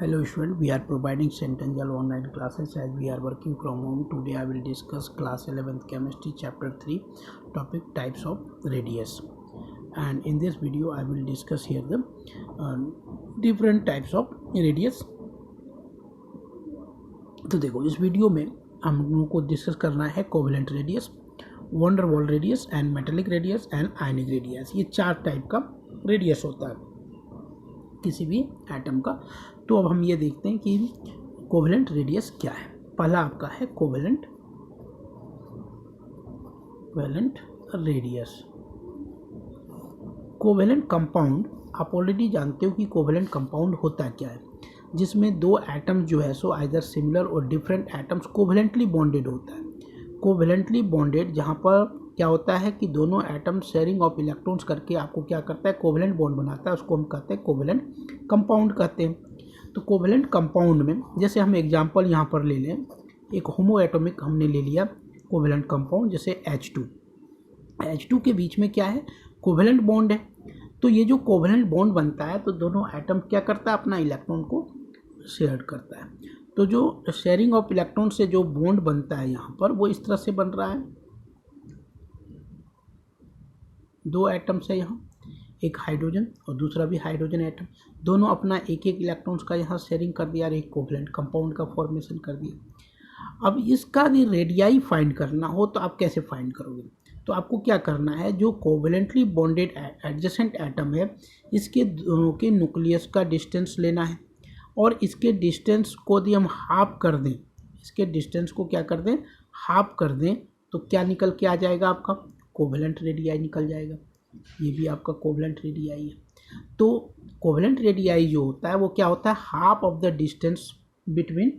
Hello student, we are providing Centennial online classes as we are working from home. Today I will discuss class 11th chemistry chapter 3 topic types of radius, and in this video I will discuss here the different types of radius. तो देखो इस video में हम लोगों को discuss करना है covalent radius, wonder wall radius and metallic radius and ionic radius. ये चार टाइप का रेडियस होता है किसी भी एटम का। तो अब हम ये देखते हैं कि कोवेलेंट रेडियस क्या है। पहला आपका है कोवेलेंट रेडियस। कोवेलेंट कंपाउंड, आप ऑलरेडी जानते हो कि कोवेलेंट कंपाउंड होता क्या है, जिसमें दो एटम्स जो है सो आइदर सिमिलर और डिफरेंट एटम्स कोवेलेंटली बॉन्डेड होता है। कोवेलेंटली बॉन्डेड जहाँ पर क्या होता है कि दोनों एटम शेयरिंग ऑफ इलेक्ट्रॉन्स करके आपको क्या करता है, कोवेलेंट बॉन्ड बनाता है, उसको हम कहते हैं कोवेलेंट कंपाउंड कहते हैं। तो कोवेलेंट कंपाउंड में जैसे हम एग्जांपल यहाँ पर ले लें, एक होमो एटॉमिक हमने ले लिया कोवेलेंट कंपाउंड, जैसे H2 के बीच में क्या है, कोवेलेंट बॉन्ड है। तो ये जो कोवेलेंट बॉन्ड बनता है तो दोनों एटम क्या करता है, अपना इलेक्ट्रॉन को शेयर करता है। तो जो शेयरिंग ऑफ इलेक्ट्रॉन से जो बॉन्ड बनता है यहाँ पर वो इस तरह से बन रहा है। दो एटम्स है यहाँ, एक हाइड्रोजन और दूसरा भी हाइड्रोजन एटम, दोनों अपना एक एक इलेक्ट्रॉन्स का यहाँ शेयरिंग कर दिया और एक कोवेलेंट कंपाउंड का फॉर्मेशन कर दिया। अब इसका भी रेडियाई फाइंड करना हो तो आप कैसे फाइंड करोगे? तो आपको क्या करना है, जो कोवेलेंटली बॉन्डेड एडजेसेंट एटम है इसके दोनों के न्यूक्लियस का डिस्टेंस लेना है और इसके डिस्टेंस को यदि हम हाफ कर दें, इसके डिस्टेंस को क्या कर दें, हाफ कर दें, तो क्या निकल के आ जाएगा, आपका कोवेलेंट रेडियाई निकल जाएगा। ये भी आपका कोवेलेंट रेडियाई है। तो कोवेलेंट रेडियाई जो होता है वो क्या होता है, half of the distance between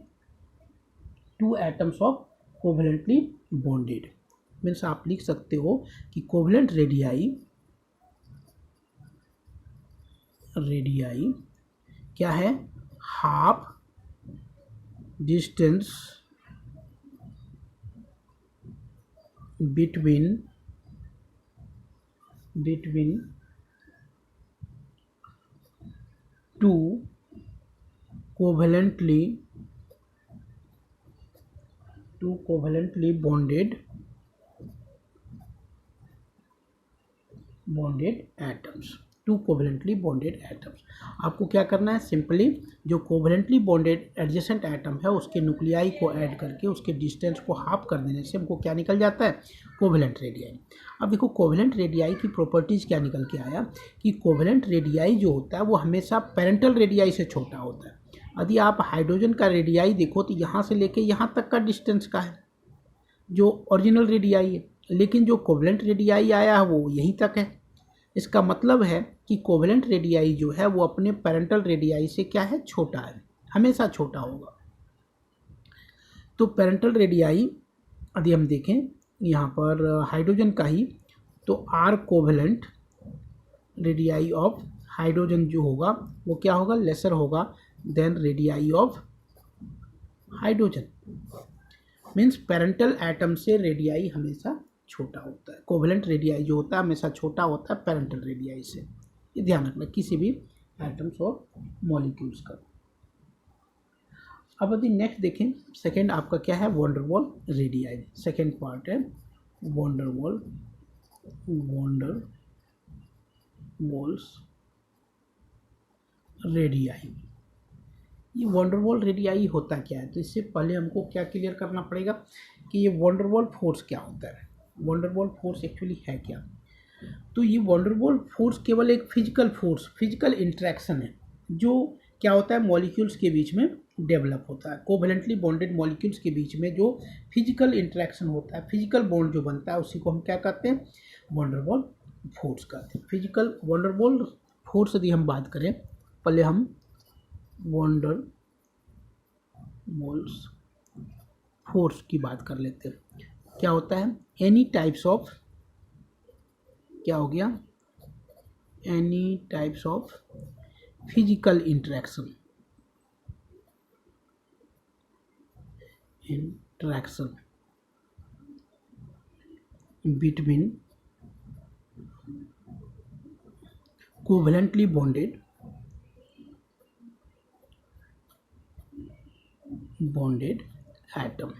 two atoms of covalently bonded. Means आप लिख सकते हो कि कोवेलेंट रेडियाई क्या है, half distance between two covalently bonded atoms. Two covalently bonded atoms. आपको क्या करना है, सिंपली जो कोवेलेंटली बॉन्डेड एडजेसेंट एटम है उसके न्यूक्लियाई को ऐड करके उसके डिस्टेंस को हाफ कर देने से हमको क्या निकल जाता है, कोवेलेंट रेडियाई। अब देखो कोवेलेंट रेडियाई की प्रॉपर्टीज क्या निकल के आया कि कोवेलेंट रेडियाई जो होता है वो हमेशा पेरेंटल रेडियाई से छोटा होता है। यदि आप हाइड्रोजन का रेडियाई देखो तो यहाँ से लेके यहाँ तक का डिस्टेंस का है जो ओरिजिनल रेडियाई है, लेकिन जो कोवेलेंट रेडियाई आया है वो यहीं तक है। इसका मतलब है कि कोवेलेंट रेडियाई जो है वो अपने पेरेंटल रेडियाई से क्या है, छोटा है, हमेशा छोटा होगा। तो पेरेंटल रेडियाई यदि हम देखें यहाँ पर हाइड्रोजन का ही, तो or covalent radii of hydrogen जो होगा वो क्या होगा, लेसर होगा than radii of hydrogen. Means parental atom से रेडियाई हमेशा छोटा होता है। कोवेलेंट रेडियाई जो होता है हमेशा छोटा होता है पेरेंटल रेडियाई से। ये ध्यान रखना किसी भी एटम्स और मॉलिक्यूल्स का। अब यदि नेक्स्ट देखें, सेकेंड आपका क्या है, वंडरवॉल रेडियाई। सेकेंड पार्ट है वंडरवॉल्स रेडियाई। ये वंडरवॉल रेडियाई होता क्या है, तो इससे पहले हमको क्या क्लियर करना पड़ेगा कि ये वंडरवॉल फोर्स क्या होता है। वंडरवॉल फोर्स एक्चुअली है क्या? तो ये वंडरवॉल फोर्स केवल एक फिजिकल इंटरेक्शन है जो क्या होता है, मॉलिक्यूल्स के बीच में डेवलप होता है। कोवेलेंटली बॉन्डेड मॉलिक्यूल्स के बीच में जो फिजिकल इंटरेक्शन होता है, फिजिकल बॉन्ड जो बनता है उसी को हम क्या कहते हैं, वंडरवॉल फोर्स कहते हैं। फिजिकल वंडरवॉल फोर्स यदि हम बात करें, पहले हम वंडरवॉल्स फोर्स की बात कर लेते हैं। क्या होता है, एनी टाइप्स ऑफ, क्या हो गया, any types of physical interaction between covalently bonded bonded atom.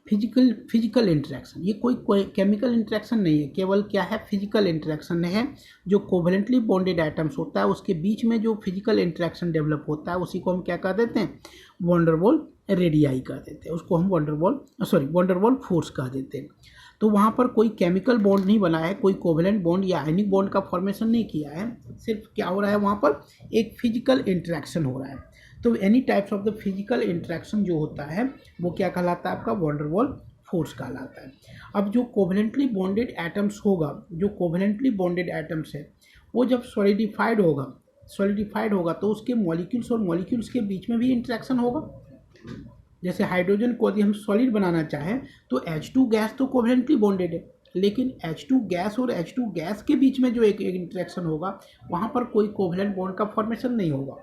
Physical interaction, ये कोई केमिकल इंटरेक्शन नहीं है, केवल क्या है, फिजिकल इंटरेक्शन है। जो कोवेलेंटली बॉन्डेड एटम्स होता है उसके बीच में जो फिजिकल इंटरेक्शन डेवलप होता है उसी को हम क्या कह देते हैं, वंडरवॉल रेडियाई कह देते हैं, उसको हम वंडरवॉल फोर्स कह देते हैं। तो वहाँ पर कोई केमिकल बॉन्ड नहीं बना है, कोई कोवेलेंट बॉन्ड या आयनिक बॉन्ड का फॉर्मेशन नहीं किया है, सिर्फ क्या हो रहा है, वहाँ पर एक फिजिकल इंटरेक्शन हो रहा है। तो any types of the physical interaction जो होता है वो क्या कहलाता है, आपका वंडरवॉल फोर्स कहलाता है। अब जो कोवेलेंटली बॉन्डेड एटम्स होगा, जो कोवेलेंटली बॉन्डेड एटम्स है वो जब सॉलिडिफाइड होगा तो उसके मॉलिक्यूल्स और मॉलिक्यूल्स के बीच में भी इंटरेक्शन होगा। जैसे हाइड्रोजन को यदि हम सॉलिड बनाना चाहें तो H2 गैस तो कोवेलेंटली बॉन्डेड है, लेकिन H2 गैस और H2 गैस के बीच में जो एक इंटरेक्शन होगा वहाँ पर कोई कोवेलेंट बॉन्ड का फॉर्मेशन नहीं होगा।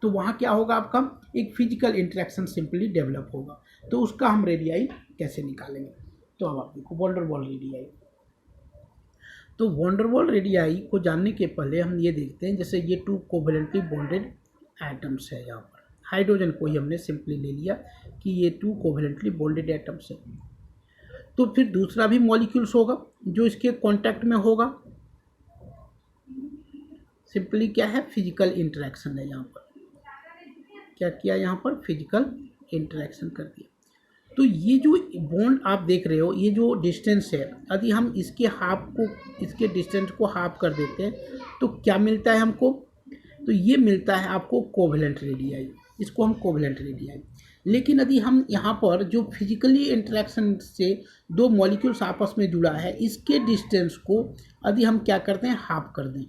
तो वहाँ क्या होगा, आपका एक फिजिकल इंटरेक्शन सिंपली डेवलप होगा। तो उसका हम रेडियाई कैसे निकालेंगे, तो अब आप देखो वंडरवॉल रेडियाई। तो वंडरवॉल रेडियाई को जानने के पहले हम ये देखते हैं, जैसे ये 2 कोवेलेंटली बॉन्डेड एटम्स है, यहाँ पर हाइड्रोजन को ही हमने सिंपली ले लिया कि ये 2 कोवेलेंटली बॉन्डेड एटम्स है। तो फिर दूसरा भी मॉलिक्यूल्स होगा जो इसके कांटेक्ट में होगा, सिंपली क्या है, फिजिकल इंटरेक्शन है। यहाँ पर क्या किया, यहाँ पर फिजिकल इंटरेक्शन कर दिया। तो ये जो बॉन्ड आप देख रहे हो, ये जो डिस्टेंस है, यदि हम इसके डिस्टेंस को हाफ कर देते हैं तो क्या मिलता है हमको, तो ये मिलता है आपको कोवेलेंट रेडियाई, इसको हम कोवेलेंट रेडियाई। लेकिन यदि हम यहाँ पर जो फिजिकली इंटरेक्शन से 2 मॉलिक्यूल्स आपस में जुड़ा है, इसके डिस्टेंस को यदि हम क्या करते हैं, हाफ कर दें,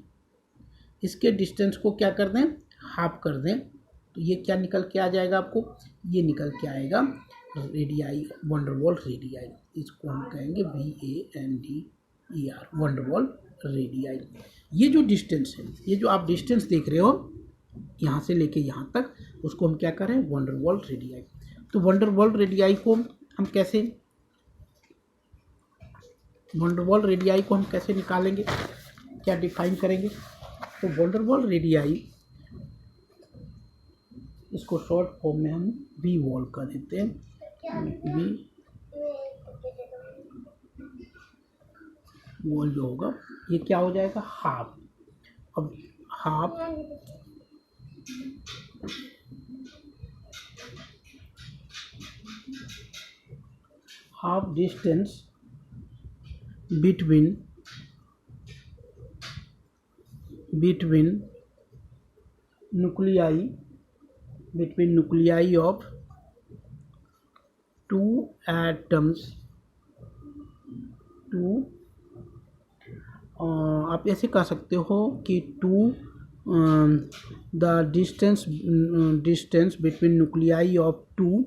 इसके डिस्टेंस को क्या कर दें, हाफ कर दें, तो ये क्या निकल के आ जाएगा आपको, ये निकल के आएगा रेडियाई, वंडरवॉल रेडियाई। इसको हम कहेंगे VANDER, वंडरवॉल रेडियाई। ये जो डिस्टेंस है, ये जो आप डिस्टेंस देख रहे हो यहाँ से लेके यहाँ तक, उसको हम क्या कर रहे हैं, वंडरवॉल रेडियाई। तो वंडरवॉल रेडियाई को हम कैसे निकालेंगे, क्या डिफाइन करेंगे, तो वंडरवॉल रेडियाई, इसको शॉर्ट फॉर्म में हम वी वॉल कर देते हैं, वी वॉल जो होगा ये क्या हो जाएगा, हाफ। अब half distance between nuclei of 2 atoms, आप ऐसे कह सकते हो कि the distance between nuclei of 2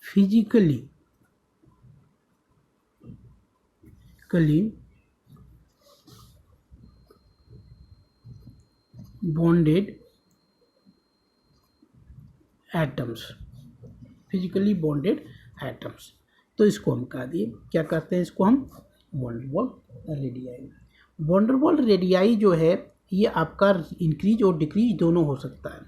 physically bonded atoms, तो इसको हम कह दिए, क्या कहते हैं, इसको हम वंडरवॉल रेडियाई। वंडरवॉल रेडियाई जो है ये आपका इंक्रीज और डिक्रीज दोनों हो सकता है।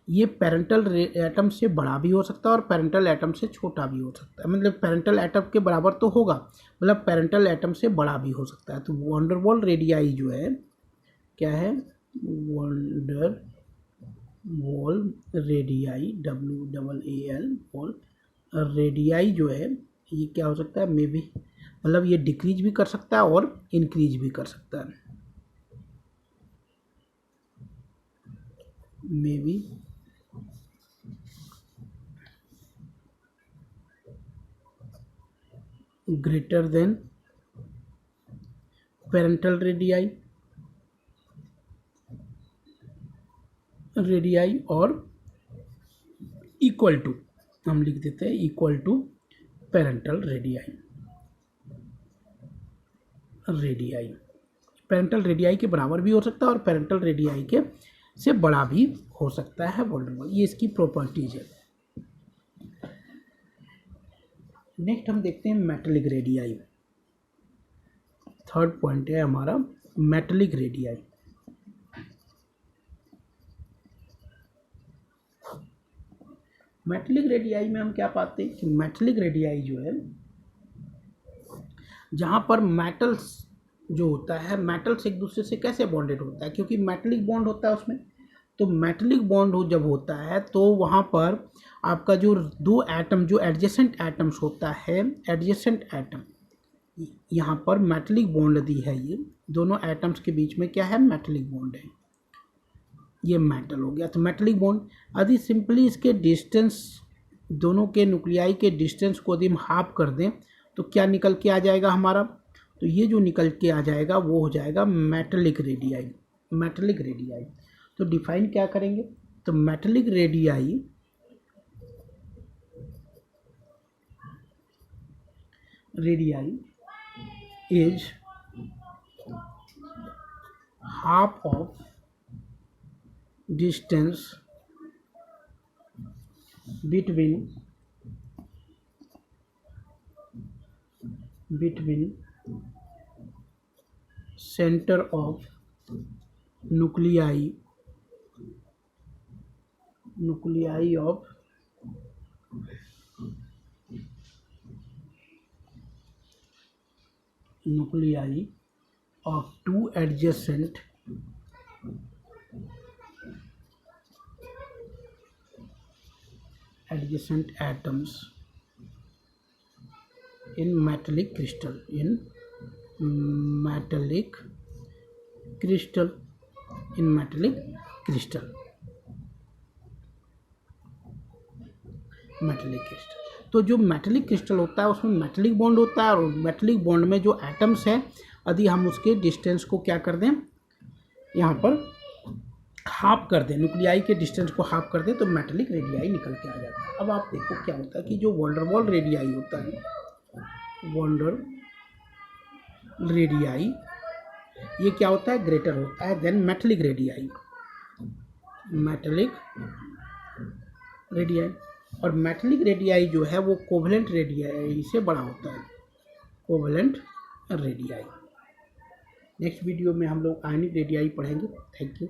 ये पेरेंटल एटम से बड़ा भी हो सकता है और पेरेंटल एटम से छोटा भी हो सकता है, मतलब पेरेंटल एटम के बराबर तो होगा, मतलब पेरेंटल एटम से बड़ा भी हो सकता है। तो वंडरवॉल रेडियाई जो है क्या है, van der Waals radii, WAAL wall radii जो है ये क्या हो सकता है, मे बी, मतलब ये डिक्रीज भी कर सकता है और इंक्रीज भी कर सकता है, may be greater than parental radii और इक्वल टू, हम लिख देते हैं equal to parental radii. Parental radii के बराबर भी हो सकता है और पेरेंटल रेडियाई के से बड़ा भी हो सकता है वंडरवॉल, ये इसकी प्रॉपर्टीज है। नेक्स्ट हम देखते हैं मेटेलिक रेडियाई। थर्ड पॉइंट है हमारा मेटेलिक रेडियाई। मेटलिक रेडियाई में हम क्या पाते हैं कि मेटलिक रेडियाई जो है, जहाँ पर मेटल्स जो होता है, मेटल्स एक दूसरे से कैसे बॉन्डेड होता है, क्योंकि मेटलिक बॉन्ड होता है उसमें। तो मेटलिक बॉन्ड जब होता है तो वहाँ पर आपका जो दो एटम, जो एडजेसेंट एटम्स होता है, एडजेसेंट एटम, यहाँ पर मेटलिक बॉन्ड दी है, ये दोनों एटम्स के बीच में क्या है, मेटलिक बॉन्ड है, ये मेटल हो गया। तो मेटलिक बॉन्ड, यदि सिंपली इसके डिस्टेंस, दोनों के न्यूक्लियाई के डिस्टेंस को यदि हम हाफ कर दें तो क्या निकल के आ जाएगा हमारा, तो ये जो निकल के आ जाएगा वो हो जाएगा मेटलिक रेडियाई, मेटलिक रेडियाई। तो डिफाइन क्या करेंगे, तो metallic radii is half of distance between center of nuclei of two adjacent atoms in metallic crystal, metallic crystal. तो जो मेटलिक क्रिस्टल होता है उसमें मेटलिक बॉन्ड होता है, और मेटलिक बॉन्ड में जो एटम्स है, यदि हम उसके डिस्टेंस को क्या कर दें, यहाँ पर हाफ कर दें, न्यूक्लियाई के डिस्टेंस को हाफ कर दें, तो मेटलिक रेडियाई निकल के आ जाता है। अब आप देखो क्या होता है कि जो वंडरवॉल रेडियाई होता है, वंडर रेडियाई, ये क्या होता है, ग्रेटर होता है देन मेटलिक रेडियाई, और मेटलिक रेडियाई जो है वो कोवेलेंट रेडियाई से बड़ा होता है, कोवेलेंट रेडियाई। नेक्स्ट वीडियो में हम लोग आयनिक रेडियाई पढ़ेंगे। Thank you.